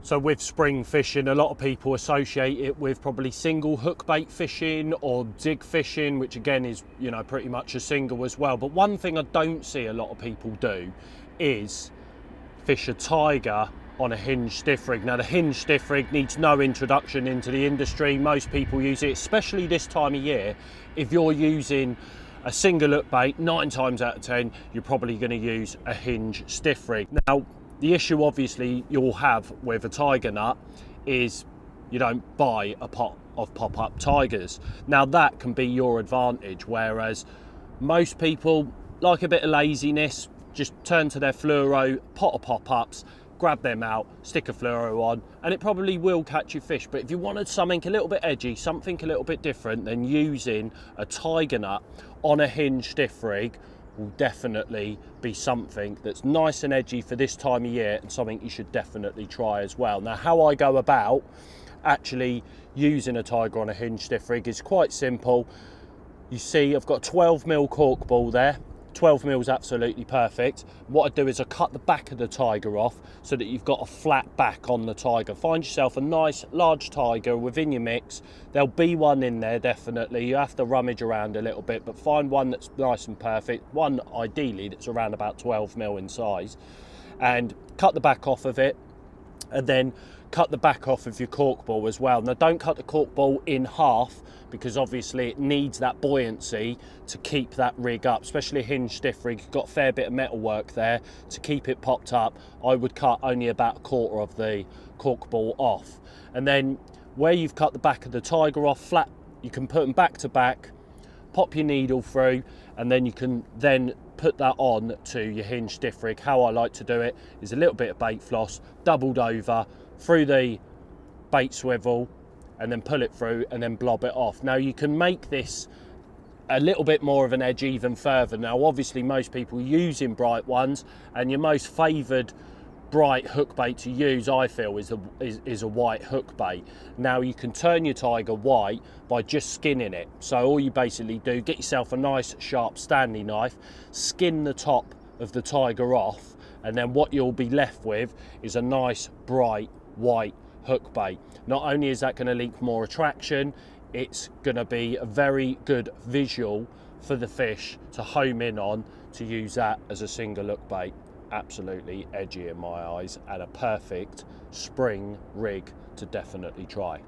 So with spring fishing, a lot of people associate it with probably single hook bait fishing or jig fishing, which again is, you know, pretty much a single as well. But one thing I don't see a lot of people do is fish a tiger on a hinge stiff rig. Now the hinge stiff rig needs no introduction into the industry. Most people use it, especially this time of year. If you're using a single hook bait, 9 times out of 10, you're probably going to use a hinge stiff rig. Now, the issue obviously you'll have with a tiger nut is you don't buy a pot of pop-up tigers. Now that can be your advantage, whereas most people like a bit of laziness, just turn to their fluoro, pot of pop-ups, grab them out, stick a fluoro on, and it probably will catch you fish. But if you wanted something a little bit edgy, something a little bit different, then using a tiger nut on a hinge stiff rig will definitely be something that's nice and edgy for this time of year, and something you should definitely try as well. Now, how I go about actually using a tiger on a hinge stiff rig is quite simple. You see, I've got a 12mm cork ball there. 12mm is absolutely perfect. What I do is I cut the back of the tiger off so that you've got a flat back on the tiger. Find yourself a nice large tiger within your mix. There'll be one in there definitely. You have to rummage around a little bit, but find one that's nice and perfect. One ideally that's around about 12mm in size, and cut the back off of it, and then cut the back off of your cork ball as well. Now don't cut the cork ball in half, because obviously it needs that buoyancy to keep that rig up, especially a hinge stiff rig. You've got a fair bit of metal work there to keep it popped up. I would cut only about a quarter of the cork ball off, and then where you've cut the back of the tiger off flat, you can put them back to back, pop your needle through, and then you can then put that on to your hinge stiff rig. How I like to do it is a little bit of bait floss doubled over through the bait swivel, and then pull it through and then blob it off. Now you can make this a little bit more of an edge even further. Now obviously most people using bright ones, and your most favoured bright hook bait to use, I feel, is a white hook bait. Now you can turn your tiger white by just skinning it. So all you basically do, get yourself a nice sharp Stanley knife, skin the top of the tiger off, and then what you'll be left with is a nice bright white hook bait. Not only is that going to link more attraction, it's going to be a very good visual for the fish to home in on, to use that as a single hook bait. Absolutely edgy in my eyes, and a perfect spring rig to definitely try.